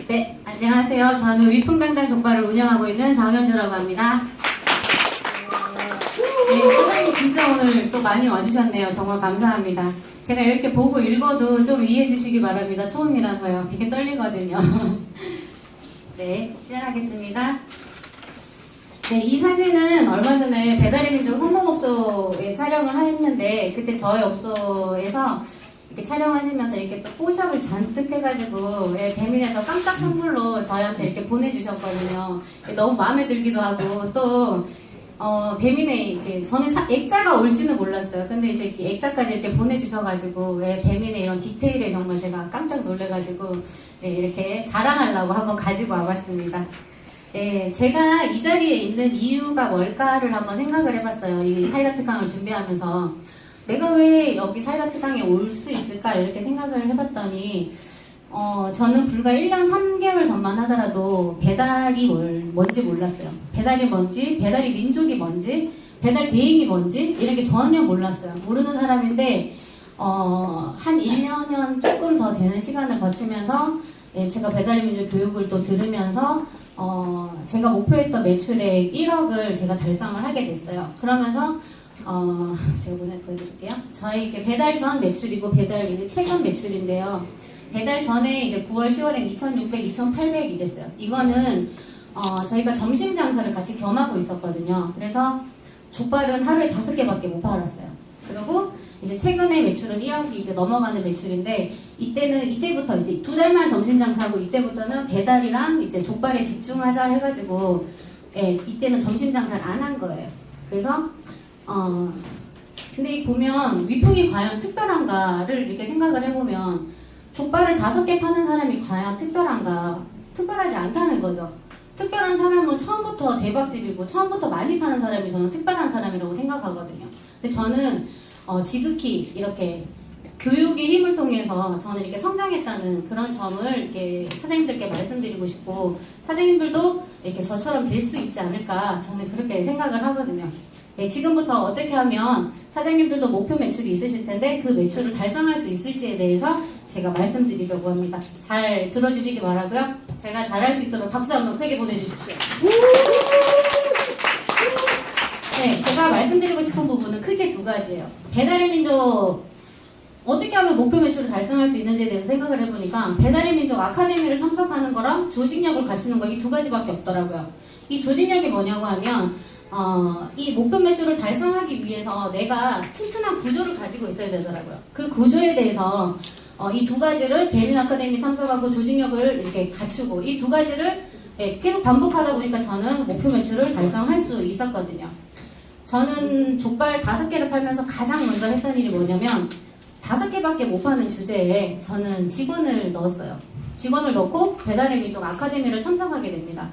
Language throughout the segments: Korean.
네, 안녕하세요. 저는 위풍당당 족발을 운영하고 있는 정현주라고 합니다. 네, 사장님 진짜 오늘 또 많이 와주셨네요. 정말 감사합니다. 제가 이렇게 보고 읽어도 좀 이해해 주시기 바랍니다. 처음이라서요. 되게 떨리거든요. 네, 시작하겠습니다. 네, 이 사진은 얼마 전에 배달의민족 성공업소에 촬영을 했는데 그때 저희 업소에서 이렇게 촬영하시면서 이렇게 또 포샵을 잔뜩 해가지고 배민에서 깜짝 선물로 저희한테 이렇게 보내주셨거든요. 너무 마음에 들기도 하고 또 배민에 이렇게 저는 액자가 올지는 몰랐어요. 근데 이제 이렇게 액자까지 이렇게 보내주셔가지고 배민의 이런 디테일에 정말 제가 깜짝 놀래가지고 이렇게 자랑하려고 한번 가지고 와봤습니다. 제가 이 자리에 있는 이유가 뭘까를 한번 생각을 해봤어요. 이 사이다 특강을 준비하면서 내가 왜 여기 사이다 특강에 올 수 있을까 이렇게 생각을 해봤더니 저는 불과 1년 3개월 전만 하더라도 배달이 뭔지 몰랐어요. 배달이 뭔지, 배달이 민족이 뭔지, 배달 대행이 뭔지 이런 게 전혀 몰랐어요. 모르는 사람인데 한 1년 조금 더 되는 시간을 거치면서 제가 배달의 민족 교육을 또 들으면서 제가 목표했던 매출액 1억을 제가 달성을 하게 됐어요. 그러면서 제가 오늘 보여드릴게요. 저희 배달 전 매출이고 배달 이제 최근 매출인데요. 배달 전에 이제 9월, 10월에 2,600, 2,800 이랬어요. 이거는 저희가 점심 장사를 같이 겸하고 있었거든요. 그래서 족발은 하루에 5개밖에 못 팔았어요. 그리고 이제 최근에 매출은 1억이 이제 넘어가는 매출인데 이때부터 이제 2달만 점심 장사하고 이때부터는 배달이랑 이제 족발에 집중하자 해가지고 이때는 점심 장사를 안 한 거예요. 그래서 근데 보면 위풍이 과연 특별한가를 이렇게 생각을 해보면 족발을 5개 파는 사람이 과연 특별한가? 특별하지 않다는 거죠. 특별한 사람은 처음부터 대박집이고 처음부터 많이 파는 사람이 저는 특별한 사람이라고 생각하거든요. 근데 저는 지극히 이렇게 교육의 힘을 통해서 저는 이렇게 성장했다는 그런 점을 이렇게 사장님들께 말씀드리고 싶고 사장님들도 이렇게 저처럼 될 수 있지 않을까 저는 그렇게 생각을 하거든요. 지금부터 어떻게 하면 사장님들도 목표 매출이 있으실 텐데 그 매출을 달성할 수 있을지에 대해서 제가 말씀드리려고 합니다. 잘 들어주시기 바라고요. 제가 잘할 수 있도록 박수 한번 크게 보내주십시오. 네, 제가 말씀드리고 싶은 부분은 크게 2가지예요. 배달의 민족 어떻게 하면 목표 매출을 달성할 수 있는지에 대해서 생각을 해보니까 배달의 민족 아카데미를 참석하는 거랑 조직력을 갖추는 거 이 2가지밖에 없더라고요. 이 조직력이 뭐냐고 하면 이 목표 매출을 달성하기 위해서 내가 튼튼한 구조를 가지고 있어야 되더라고요. 그 구조에 대해서 이 2가지를 배민 아카데미 참석하고 조직력을 이렇게 갖추고 이 2가지를 계속 반복하다 보니까 저는 목표 매출을 달성할 수 있었거든요. 저는 족발 5개를 팔면서 가장 먼저 했던 일이 뭐냐면 5개밖에 못 파는 주제에 저는 직원을 넣었어요. 직원을 넣고 배달의 민족 아카데미를 참석하게 됩니다.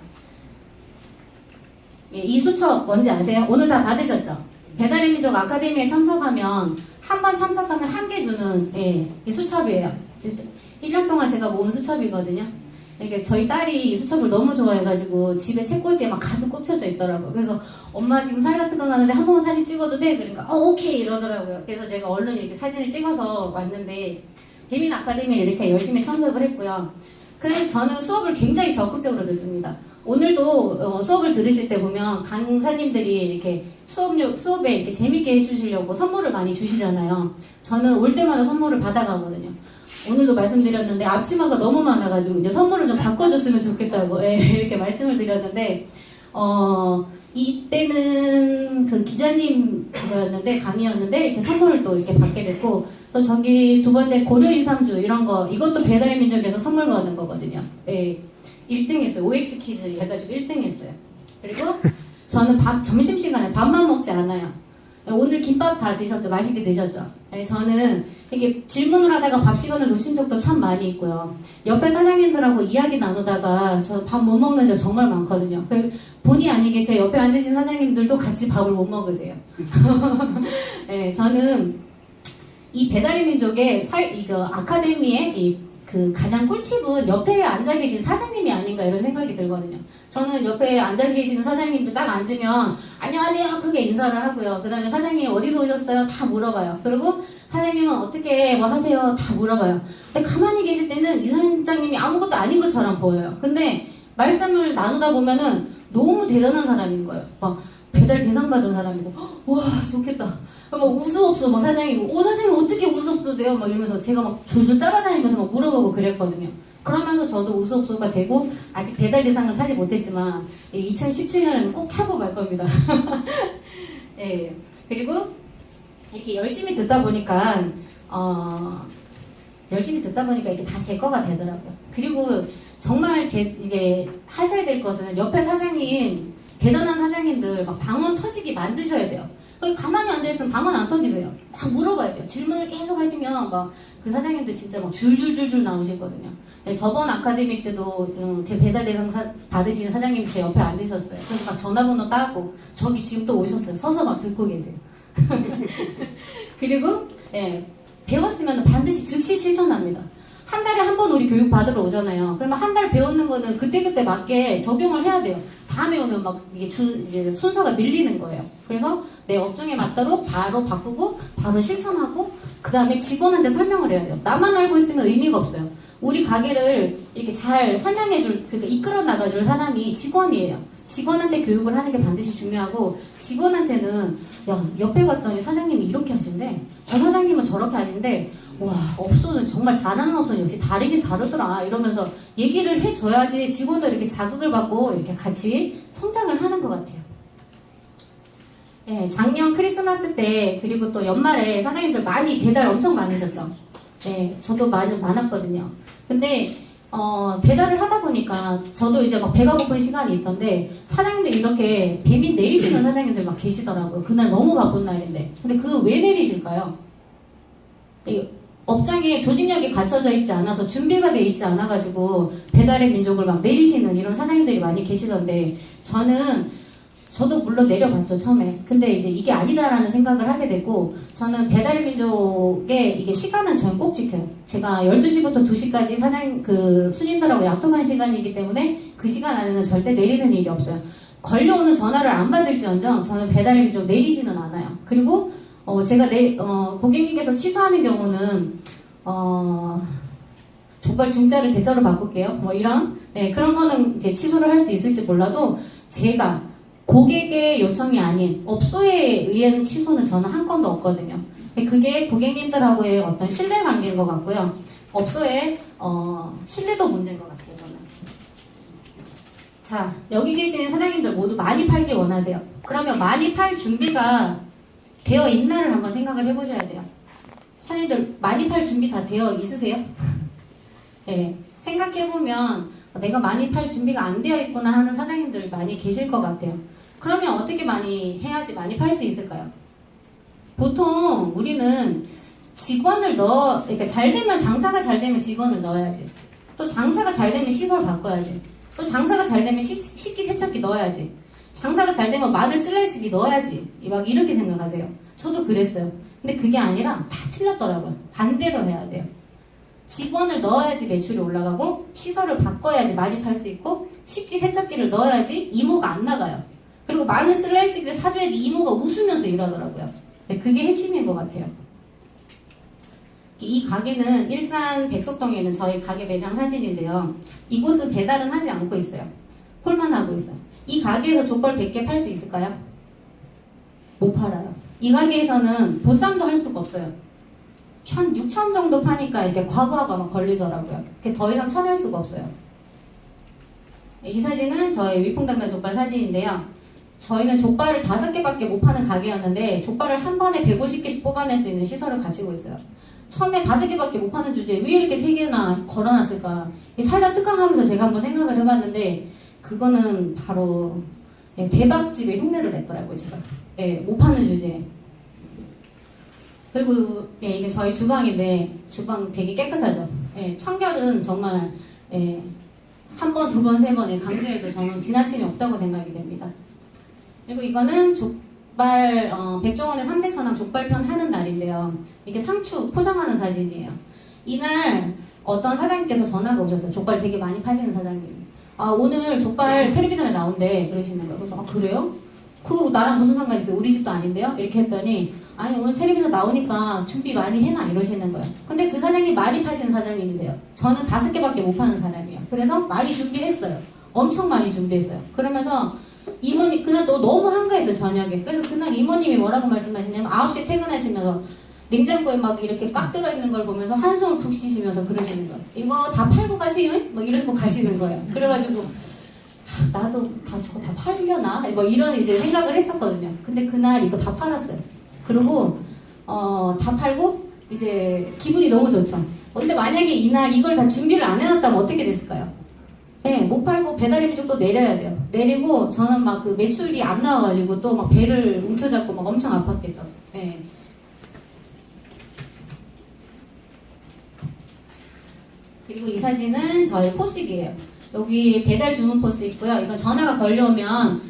이 수첩 뭔지 아세요? 오늘 다 받으셨죠? 배달의 민족 아카데미에 참석하면 한 번 참석하면 1개 주는 이 수첩이에요. 1년 동안 제가 모은 수첩이거든요. 이렇게 저희 딸이 이 수첩을 너무 좋아해가지고 집에 책꽂이에 막 가득 꼽혀져 있더라고요. 그래서 엄마 지금 사이다 특강 가는데 한 번만 사진 찍어도 돼? 그러니까 오케이 이러더라고요. 그래서 제가 얼른 이렇게 사진을 찍어서 왔는데 배민 아카데미에 이렇게 열심히 참석을 했고요. 그래서 저는 수업을 굉장히 적극적으로 듣습니다. 오늘도 수업을 들으실 때 보면 강사님들이 이렇게 수업에 이렇게 재밌게 해주시려고 선물을 많이 주시잖아요. 저는 올 때마다 선물을 받아가거든요. 오늘도 말씀드렸는데 앞치마가 너무 많아가지고 이제 선물을 좀 바꿔줬으면 좋겠다고 이렇게 말씀을 드렸는데 이때는 그 기자님 그거였는데 강의였는데 이렇게 선물을 또 이렇게 받게 됐고 그래서 저기 2번째 고려 인삼주 이런 거 이것도 배달의 민족에서 선물 받은 거거든요. 1등 했어요. OX 퀴즈 해가지고 1등 했어요. 그리고 저는 점심시간에 밥만 먹지 않아요. 오늘 김밥 다 드셨죠? 맛있게 드셨죠? 저는 이렇게 질문을 하다가 밥 시간을 놓친 적도 참 많이 있고요. 옆에 사장님들하고 이야기 나누다가 저 밥 못 먹는 적 정말 많거든요. 본의 아니게 제 옆에 앉으신 사장님들도 같이 밥을 못 먹으세요. 저는 이 배달의 민족의 아카데미의 그 가장 꿀팁은 옆에 앉아 계신 사장님이 아닌가 이런 생각이 들거든요. 저는 옆에 앉아 계시는 사장님도 딱 앉으면 안녕하세요 크게 인사를 하고요. 그 다음에 사장님 어디서 오셨어요? 다 물어봐요. 그리고 사장님은 어떻게 뭐 하세요? 다 물어봐요. 근데 가만히 계실 때는 이 사장님이 아무것도 아닌 것처럼 보여요. 근데 말씀을 나누다 보면은 너무 대단한 사람인 거예요. 막 배달 대상 받은 사람이고, 와 좋겠다. 막 우수업소 막 사장이고, 사장님 어떻게 우수업소 돼요? 막 이러면서 제가 막 졸졸 따라다니면서 막 물어보고 그랬거든요. 그러면서 저도 우수업소가 되고, 아직 배달 대상은 타지 못했지만 2017년에는 꼭 타고 말 겁니다. 네. 그리고 이렇게 열심히 듣다 보니까 이게 다 제 거가 되더라고요. 그리고 정말 이게 하셔야 될 것은 옆에 사장님, 대단한 사장님들 막 방언 터지게 만드셔야 돼요. 가만히 앉아있으면 방언 안 터지세요. 막 물어봐야 돼요. 질문을 계속 하시면 막 그 사장님들 진짜 막 줄줄줄줄 나오시거든요. 네, 저번 아카데미 때도 배달 대상 받으신 사장님 제 옆에 앉으셨어요. 그래서 막 전화번호 따고 저기 지금 또 오셨어요. 서서 막 듣고 계세요. 그리고 배웠으면 반드시 즉시 실천합니다. 한 달에 한 번 우리 교육 받으러 오잖아요. 그러면 한 달 배우는 거는 그때그때 맞게 적용을 해야 돼요. 다음에 오면 막 이게 이제 순서가 밀리는 거예요. 그래서 내 업종에 맞도록 바로 바꾸고 바로 실천하고 그 다음에 직원한테 설명을 해야 돼요. 나만 알고 있으면 의미가 없어요. 우리 가게를 이렇게 잘 설명해줄, 그러니까 이끌어 나가줄 사람이 직원이에요. 직원한테 교육을 하는 게 반드시 중요하고, 직원한테는 야 옆에 갔더니 사장님이 이렇게 하신대, 저 사장님은 저렇게 하신대, 와 업소는 정말 잘하는 업소는 역시 다르긴 다르더라 이러면서 얘기를 해줘야지 직원도 이렇게 자극을 받고 이렇게 같이 성장을 하는 것 같아요. 네, 작년 크리스마스 때 그리고 또 연말에 사장님들 많이 배달 엄청 많으셨죠. 네, 저도 많았거든요. 근데 배달을 하다 보니까 저도 이제 막 배가 고픈 시간이 있던데, 사장님들 이렇게 배민 내리시는 사장님들 막 계시더라고요. 그날 너무 바쁜 날인데. 근데 그거 왜 내리실까요? 업장에 조직력이 갖춰져 있지 않아서, 준비가 돼 있지 않아가지고 배달의 민족을 막 내리시는 이런 사장님들이 많이 계시던데, 저도 물론 내려봤죠, 처음에. 근데 이제 이게 아니다라는 생각을 하게 됐고, 저는 배달의 민족의 이게 시간은 저는 꼭 지켜요. 제가 12시부터 2시까지 손님들하고 약속한 시간이기 때문에 그 시간 안에는 절대 내리는 일이 없어요. 걸려오는 전화를 안 받을지언정 저는 배달의 민족 내리지는 않아요. 그리고 제가 고객님께서 취소하는 경우는 족발 중짜를 대짜로 바꿀게요. 뭐 이런 그런 거는 이제 취소를 할 수 있을지 몰라도, 제가 고객의 요청이 아닌 업소에 의한 취소는 저는 한 건도 없거든요. 그게 고객님들하고의 어떤 신뢰관계인 것 같고요. 업소의 신뢰도 문제인 것 같아요, 저는. 자, 여기 계신 사장님들 모두 많이 팔기 원하세요. 그러면 많이 팔 준비가 되어 있나를 한번 생각을 해보셔야 돼요. 사장님들 많이 팔 준비 다 되어 있으세요? 네, 생각해보면 내가 많이 팔 준비가 안 되어 있구나 하는 사장님들 많이 계실 것 같아요. 그러면 어떻게 많이 해야지 많이 팔 수 있을까요? 보통 우리는 직원을 그러니까 장사가 잘 되면 직원을 넣어야지. 또 장사가 잘 되면 시설 바꿔야지. 또 장사가 잘 되면 식기 세척기 넣어야지. 장사가 잘 되면 마늘 슬라이스기 넣어야지. 막 이렇게 생각하세요. 저도 그랬어요. 근데 그게 아니라 다 틀렸더라고요. 반대로 해야 돼요. 직원을 넣어야지 매출이 올라가고, 시설을 바꿔야지 많이 팔 수 있고, 식기 세척기를 넣어야지 이모가 안 나가요. 그리고 마늘 슬라이스기를 사줘야지 이모가 웃으면서 일하더라고요. 네, 그게 핵심인 것 같아요. 이 가게는 일산 백석동에 있는 저희 가게 매장 사진인데요. 이곳은 배달은 하지 않고 있어요. 홀만 하고 있어요. 이 가게에서 족발 100개 팔 수 있을까요? 못 팔아요. 이 가게에서는 보쌈도 할 수가 없어요. 한 6천 정도 파니까 이렇게 과부하가 막 걸리더라고요. 더 이상 쳐낼 수가 없어요. 이 사진은 저희 위풍당당 족발 사진인데요. 저희는 족발을 5개밖에 못 파는 가게였는데, 족발을 한 번에 150개씩 뽑아낼 수 있는 시설을 가지고 있어요. 처음에 5개밖에 못 파는 주제에 왜 이렇게 3개나 걸어놨을까? 살다 특강하면서 제가 한번 생각을 해봤는데, 그거는 바로 대박집의 흉내를 냈더라고요, 제가. 못 파는 주제에. 그리고 이게 저희 주방인데, 주방 되게 깨끗하죠. 청결은 정말 한 번, 2번, 3번 강조해도 저는 지나침이 없다고 생각이 됩니다. 그리고 이거는 족발 백종원의 3대 천왕 족발편 하는 날인데요. 이게 상추 포장하는 사진이에요. 이날 어떤 사장님께서 전화가 오셨어요. 족발 되게 많이 파시는 사장님. 오늘 족발 텔레비전에 나온대 그러시는 거예요. 그래서 그래요? 그거 나랑 무슨 상관 있어요? 우리 집도 아닌데요? 이렇게 했더니 아니 오늘 텔레비전 나오니까 준비 많이 해놔 이러시는 거예요. 근데 그 사장님 많이 파시는 사장님이세요. 저는 5개밖에 못 파는 사람이에요. 그래서 많이 준비했어요. 엄청 많이 준비했어요. 그러면서 이모님 그날 또 너무 한가했어요 저녁에. 그래서 그날 이모님이 뭐라고 말씀하시냐면 9시에 퇴근하시면서 냉장고에 막 이렇게 꽉 들어있는 걸 보면서 한숨을 푹 쉬시면서 그러시는 거예요. 이거 다 팔고 가세요? 막 이러고 가시는 거예요. 그래가지고 나도 저거 다 팔려나? 뭐 이런 이제 생각을 했었거든요. 근데 그날 이거 다 팔았어요. 그리고 다 팔고 이제 기분이 너무 좋죠. 근데 만약에 이날 이걸 다 준비를 안 해놨다면 어떻게 됐을까요? 네, 못 팔고 배달 임쪽 또 내려야 돼요. 내리고 저는 막 그 매출이 안 나와가지고 또 막 배를 움켜잡고 막 엄청 아팠겠죠. 네. 그리고 이 사진은 저희 포스기예요. 여기 배달 주문 포스 있고요. 이건 전화가 걸려오면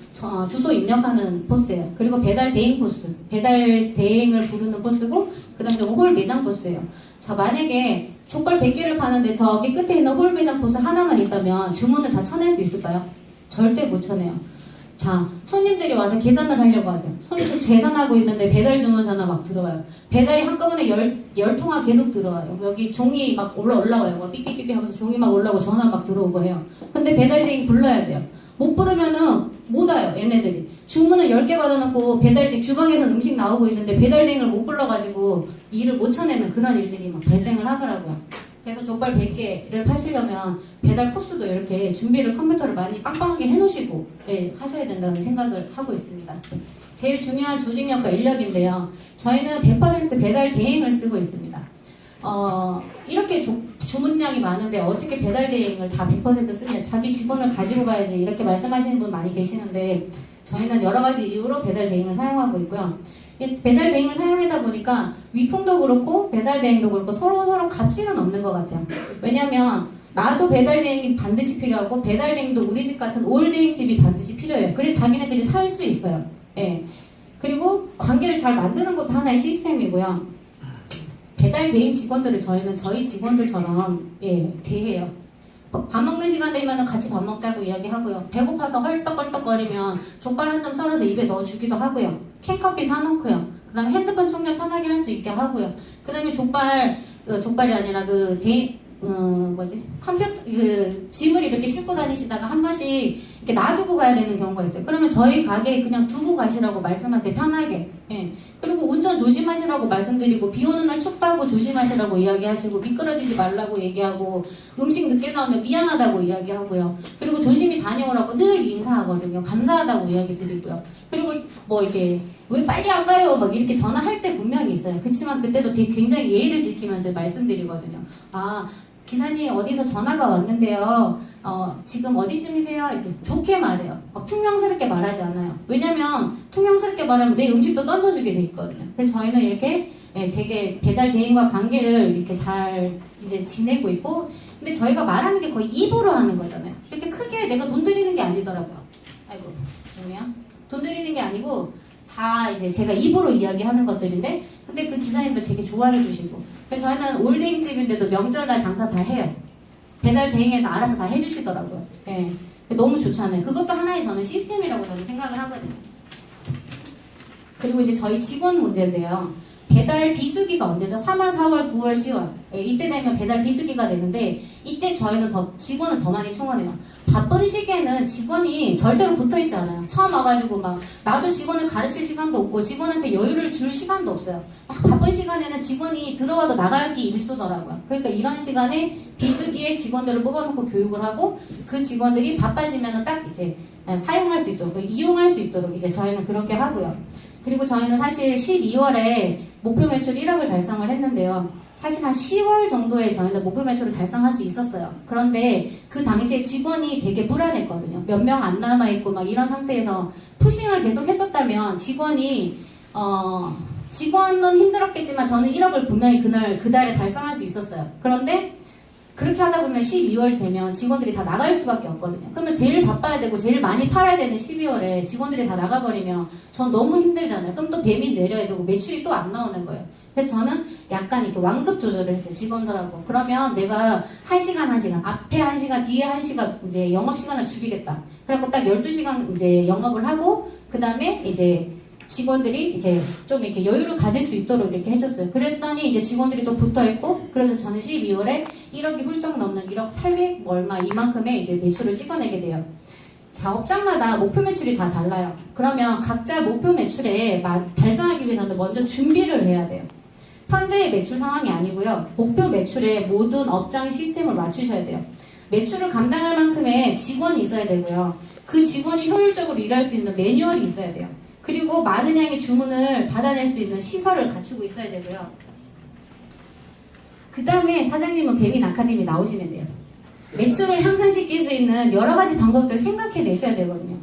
주소 입력하는 포스예요. 그리고 배달 대행 포스, 배달 대행을 부르는 포스고, 그 다음에 홀 매장 포스예요. 자, 만약에 족발 100개를 파는데 저기 끝에 있는 홀 매장 포스 하나만 있다면 주문을 다 쳐낼 수 있을까요? 절대 못 쳐내요. 자, 손님들이 와서 계산을 하려고 하세요. 손님 계산하고 있는데 배달 주문 전화 막 들어와요. 배달이 한꺼번에 10통화 계속 들어와요. 여기 종이 막 올라와요. 막 삐삐삐삐 하면서 종이 막 올라오고 전화 막 들어오고 해요. 근데 배달대행 불러야 돼요. 못 부르면은 못 와요, 얘네들이. 주문을 10개 받아놓고 배달대 주방에서 음식 나오고 있는데 배달대행을 못 불러가지고 일을 못 쳐내는 그런 일들이 막 발생을 하더라고요. 그래서 족발 100개를 파시려면 배달 코스도 이렇게 준비를 컴퓨터를 많이 빵빵하게 해놓으시고 하셔야 된다는 생각을 하고 있습니다. 제일 중요한 조직력과 인력인데요. 저희는 100% 배달 대행을 쓰고 있습니다. 이렇게 주문량이 많은데 어떻게 배달 대행을 다 100% 쓰면 자기 직원을 가지고 가야지 이렇게 말씀하시는 분 많이 계시는데 저희는 여러 가지 이유로 배달 대행을 사용하고 있고요. 배달 대행을 사용하다 보니까 위풍도 그렇고 배달 대행도 그렇고 서로 값지는 없는 것 같아요. 왜냐면 나도 배달 대행이 반드시 필요하고 배달 대행도 우리 집 같은 올대행 집이 반드시 필요해요. 그래서 자기네들이 살 수 있어요. 예. 그리고 관계를 잘 만드는 것도 하나의 시스템이고요. 배달 대행 직원들을 저희는 저희 직원들처럼 대해요. 밥 먹는 시간 되면 같이 밥 먹자고 이야기하고요. 배고파서 헐떡헐떡거리면 족발 한 점 썰어서 입에 넣어주기도 하고요. 캔커피 사놓고요. 그 다음에 핸드폰 충전 편하게 할 수 있게 하고요. 그 다음에 족발이 아니라 컴퓨터, 짐을 이렇게 싣고 다니시다가 한 번씩 이렇게 놔두고 가야 되는 경우가 있어요. 그러면 저희 가게에 그냥 두고 가시라고 말씀하세요. 편하게. 예. 그리고 운전 조심하시라고 말씀드리고, 비 오는 날 춥다고 조심하시라고 이야기하시고, 미끄러지지 말라고 얘기하고, 음식 늦게 나오면 미안하다고 이야기하고요. 그리고 조심히 다녀오라고 늘 인사하거든요. 감사하다고 이야기 드리고요. 그리고 이렇게, 왜 빨리 안 가요? 막 이렇게 전화할 때 분명히 있어요. 그렇지만 그때도 되게 굉장히 예의를 지키면서 말씀드리거든요. 기사님 어디서 전화가 왔는데요. 지금 어디쯤이세요? 이렇게 좋게 말해요. 막 퉁명스럽게 말하지 않아요. 왜냐면 퉁명스럽게 말하면 내 음식도 던져주게 돼 있거든요. 그래서 저희는 이렇게 되게 배달 대행과 관계를 이렇게 잘 이제 지내고 있고, 근데 저희가 말하는 게 거의 입으로 하는 거잖아요. 이렇게 크게 내가 돈 드리는 게 아니더라고요. 아이고, 그러면 돈 드리는 게 아니고 다 이제 제가 입으로 이야기하는 것들인데, 근데 그 기사님도 되게 좋아해 주시고, 그래서 저희는 올대행 집인데도 명절날 장사 다 해요. 배달 대행해서 알아서 다 해주시더라고요. 예. 너무 좋잖아요. 그것도 하나의 저는 시스템이라고 저는 생각을 하거든요. 그리고 이제 저희 직원 문제인데요. 배달 비수기가 언제죠? 3월, 4월, 9월, 10월. 이때 되면 배달 비수기가 되는데, 이때 저희는 직원을 더 많이 충원해요. 바쁜 시기에는 직원이 절대로 붙어있지 않아요. 처음 와가지고 나도 직원을 가르칠 시간도 없고 직원한테 여유를 줄 시간도 없어요. 바쁜 시간에는 직원이 들어와도 나갈 게 일수더라고요. 그러니까 이런 시간에 비수기에 직원들을 뽑아놓고 교육을 하고, 그 직원들이 바빠지면 딱 이제 사용할 수 있도록, 이용할 수 있도록 이제 저희는 그렇게 하고요. 그리고 저희는 사실 12월에 목표 매출 1억을 달성을 했는데요. 사실 한 10월 정도에 저희는 목표 매출을 달성할 수 있었어요. 그런데 그 당시에 직원이 되게 불안했거든요. 몇 명 안 남아있고 막 이런 상태에서 푸싱을 계속 했었다면 직원은 힘들었겠지만 저는 1억을 분명히 그 달에 달성할 수 있었어요. 그런데 그렇게 하다 보면 12월 되면 직원들이 다 나갈 수밖에 없거든요. 그러면 제일 바빠야 되고 제일 많이 팔아야 되는 12월에 직원들이 다 나가버리면 전 너무 힘들잖아요. 그럼 또 뱀이 내려야 되고 매출이 또 안 나오는 거예요. 그래서 저는 약간 이렇게 완급 조절을 했어요. 직원들하고. 그러면 내가 1시간 앞에 1시간, 뒤에 1시간 이제 영업시간을 줄이겠다. 그래갖고 딱 12시간 이제 영업을 하고, 그 다음에 이제 직원들이 이제 좀 이렇게 여유를 가질 수 있도록 이렇게 해줬어요. 그랬더니 이제 직원들이 또 붙어있고, 그래서 저는 12월에 1억이 훌쩍 넘는 1억 800 얼마 이만큼의 이제 매출을 찍어내게 돼요. 자, 업장마다 목표 매출이 다 달라요. 그러면 각자 목표 매출에 달성하기 위해서는 먼저 준비를 해야 돼요. 현재의 매출 상황이 아니고요. 목표 매출에 모든 업장 시스템을 맞추셔야 돼요. 매출을 감당할 만큼의 직원이 있어야 되고요. 그 직원이 효율적으로 일할 수 있는 매뉴얼이 있어야 돼요. 그리고 많은 양의 주문을 받아낼 수 있는 시설을 갖추고 있어야 되고요. 그 다음에 사장님은 배민 아카데미 나오시면 돼요. 매출을 향상시킬 수 있는 여러 가지 방법들 생각해내셔야 되거든요.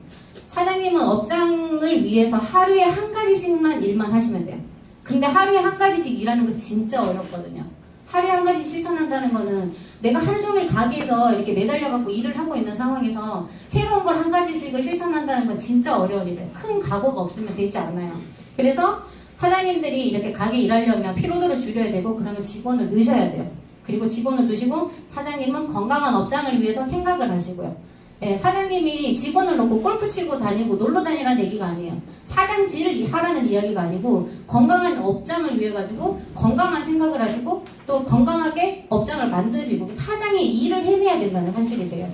사장님은 업장을 위해서 하루에 한 가지씩만 일만 하시면 돼요. 근데 하루에 한 가지씩 일하는 거 진짜 어렵거든요. 하루에 한 가지 실천한다는 거는 내가 하루 종일 가게에서 이렇게 매달려갖고 일을 하고 있는 상황에서 새로운 걸 한 가지씩을 실천한다는 건 진짜 어려운 일이에요. 큰 각오가 없으면 되지 않아요. 그래서 사장님들이 이렇게 가게 일하려면 피로도를 줄여야 되고, 그러면 직원을 넣으셔야 돼요. 그리고 직원을 두시고, 사장님은 건강한 업장을 위해서 생각을 하시고요. 예, 사장님이 직원을 놓고 골프 치고 다니고 놀러 다니라는 얘기가 아니에요. 사장질을 하라는 이야기가 아니고, 건강한 업장을 위해 가지고 건강한 생각을 하시고, 또 건강하게 업장을 만드시고 사장이 일을 해내야 된다는 사실이 돼요.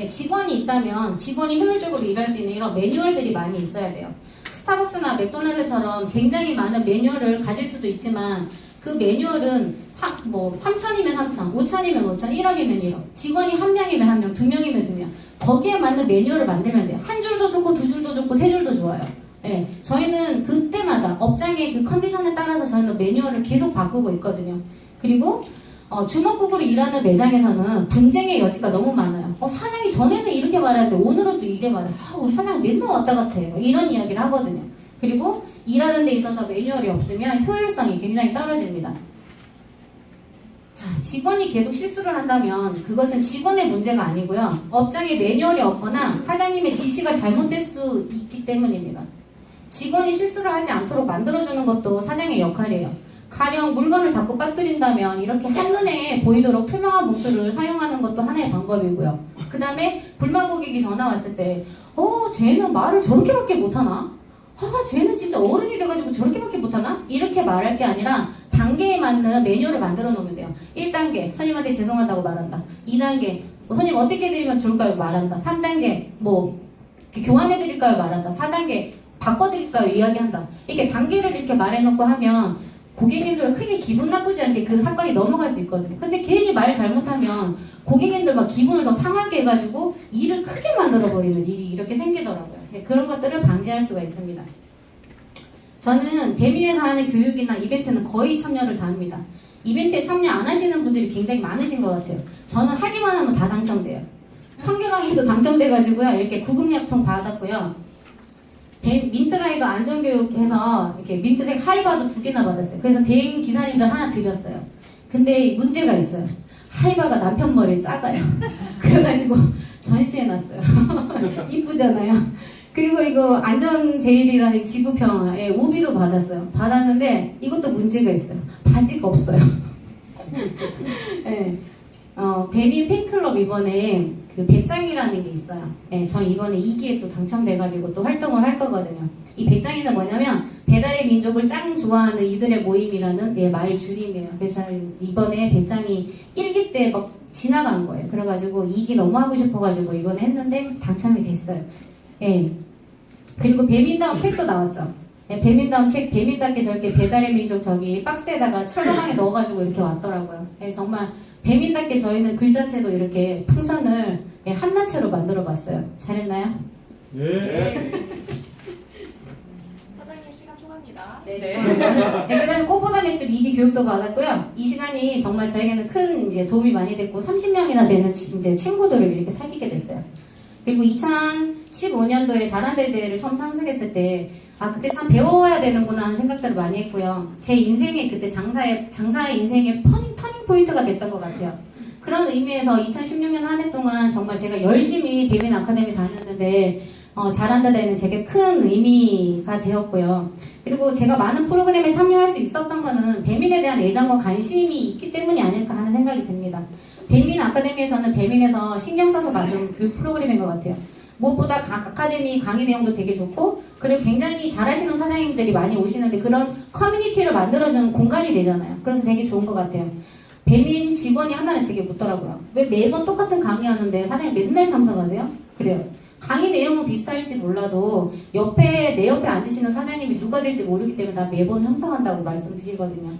예, 직원이 있다면 직원이 효율적으로 일할 수 있는 이런 매뉴얼들이 많이 있어야 돼요. 스타벅스나 맥도날드처럼 굉장히 많은 매뉴얼을 가질 수도 있지만, 그 매뉴얼은 3천이면 3천, 5천이면 5천, 1억이면 1억. 직원이 한 명이면 한 명, 두 명이면 두 명. 거기에 맞는 매뉴얼을 만들면 돼요. 한 줄도 좋고, 두 줄도 좋고, 세 줄도 좋아요. 예, 저희는 그때마다 업장의 그 컨디션에 따라서 저희는 매뉴얼을 계속 바꾸고 있거든요. 그리고 주먹국으로 일하는 매장에서는 분쟁의 여지가 너무 많아요. 사장이 전에는 이렇게 말하는데 오늘은 또 이래 말해요. 우리 사장이 맨날 왔다 갔아. 이런 이야기를 하거든요. 그리고 일하는 데 있어서 매뉴얼이 없으면 효율성이 굉장히 떨어집니다. 자, 직원이 계속 실수를 한다면 그것은 직원의 문제가 아니고요. 업장에 매뉴얼이 없거나 사장님의 지시가 잘못될 수 있기 때문입니다. 직원이 실수를 하지 않도록 만들어주는 것도 사장의 역할이에요. 가령 물건을 자꾸 빠뜨린다면 이렇게 한눈에 보이도록 투명한 봉투를 사용하는 것도 하나의 방법이고요. 그 다음에 불만 고객이 전화 왔을 때 쟤는 말을 저렇게밖에 못하나? 쟤는 진짜 어른이 돼가지고 저렇게밖에 못하나? 이렇게 말할 게 아니라 단계에 맞는 매뉴얼을 만들어 놓으면 돼요. 1단계 손님한테 죄송하다고 말한다. 2단계 손님 어떻게 해드리면 좋을까요? 말한다. 3단계 교환해드릴까요? 말한다. 4단계 바꿔드릴까요? 이야기한다. 이렇게 단계를 이렇게 말해놓고 하면 고객님들 크게 기분 나쁘지 않게 그 사건이 넘어갈 수 있거든요. 근데 괜히 말 잘못하면 고객님들 막 기분을 더 상하게 해가지고 일을 크게 만들어버리는 일이 이렇게 생기더라고요. 그런 것들을 방지할 수가 있습니다. 저는 배민에서 하는 교육이나 이벤트는 거의 참여를 다 합니다. 이벤트에 참여 안 하시는 분들이 굉장히 많으신 것 같아요. 저는 하기만 하면 다 당첨돼요. 청계방에도 당첨돼가지고요. 이렇게 구급약통 받았고요. 민트라이더 안전교육해서 이렇게 민트색 하이바도 2개나 받았어요. 그래서 대행 기사님들 하나 드렸어요. 근데 문제가 있어요. 하이바가 남편 머리에 작아요. 그래가지고 전시해놨어요. 이쁘잖아요. 그리고 이거 안전제일이라는 지구평화에 우비도 받았어요. 받았는데 이것도 문제가 있어요. 바지가 없어요. 네. 배민 팬클럽 이번에 그 배짱이라는 게 있어요. 네, 전 이번에 2기에 또 당첨돼가지고 또 활동을 할 거거든요. 이 배짱이는 뭐냐면 배달의 민족을 짱 좋아하는 이들의 모임이라는 말 줄임이에요. 그래서 이번에 배짱이 1기 때 막 지나간 거예요. 그래가지고 2기 너무 하고 싶어가지고 이번에 했는데 당첨이 됐어요. 예. 그리고 배민다움 책도 나왔죠. 예, 배민다움 책, 배민답게 저렇게 배달의 민족 저기 박스에다가 철로망에 넣어가지고 이렇게 왔더라고요. 예, 정말 배민답게 저희는 글자체도 이렇게 풍선을 한나체로 만들어 봤어요. 잘했나요? 네. 사장님 시간 초과입니다. 네. 네, 그 다음에 꽃보다 매출 2기 교육도 받았고요. 이 시간이 정말 저에게는 큰 이제 도움이 많이 됐고 30명이나 되는 이제 친구들을 이렇게 사귀게 됐어요. 그리고 2015년도에 자란들 대회를 처음 참석했을 때 그때 참 배워야 되는구나 하는 생각들을 많이 했고요. 제 인생의 그때 장사의 인생의 터닝 포인트가 됐던 것 같아요. 그런 의미에서 2016년 한 해 동안 정말 제가 열심히 배민 아카데미 다녔는데 잘한다 대회는 제게 큰 의미가 되었고요. 그리고 제가 많은 프로그램에 참여할 수 있었던 거는 배민에 대한 애정과 관심이 있기 때문이 아닐까 하는 생각이 듭니다. 배민 아카데미에서는 배민에서 신경 써서 만든 교육 프로그램인 것 같아요. 무엇보다 아카데미 강의 내용도 되게 좋고, 그리고 굉장히 잘하시는 사장님들이 많이 오시는데 그런 커뮤니티를 만들어주는 공간이 되잖아요. 그래서 되게 좋은 것 같아요. 배민 직원이 하나는 제게 묻더라고요. 왜 매번 똑같은 강의하는데 사장님 맨날 참석하세요? 그래요. 강의 내용은 비슷할지 몰라도 내 옆에 앉으시는 사장님이 누가 될지 모르기 때문에 나 매번 참석한다고 말씀드리거든요.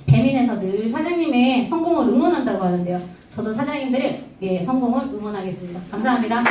배민에서 늘 사장님의 성공을 응원한다고 하는데요. 저도 사장님들의 성공을 응원하겠습니다. 감사합니다.